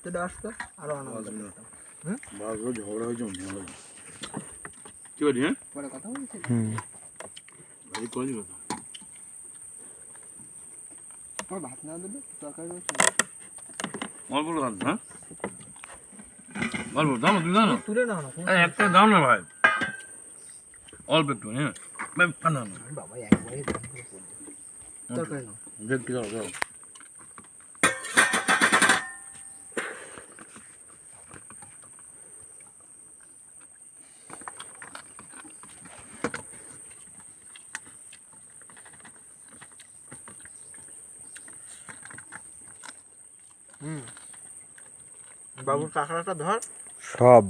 চলে আসতো আরো আনন্দ করতাম। বারবার ঝগড়া হয়েছে কি বলি হ্যাঁ পরে কথা বলছি। ভাই কই কথা আমার ভাত না দিলে তরকারি রয়েছে অল্প দাও হ্যাঁ অল্প দাও না তুমি দাও না তুলে নাও না একটা দাও না ভাই অল্প একটু হ্যাঁ না না বাবা একবারে তরকারি নাও দেখতে দাও দাও বাবুর কাঁকড়াটা ধর সব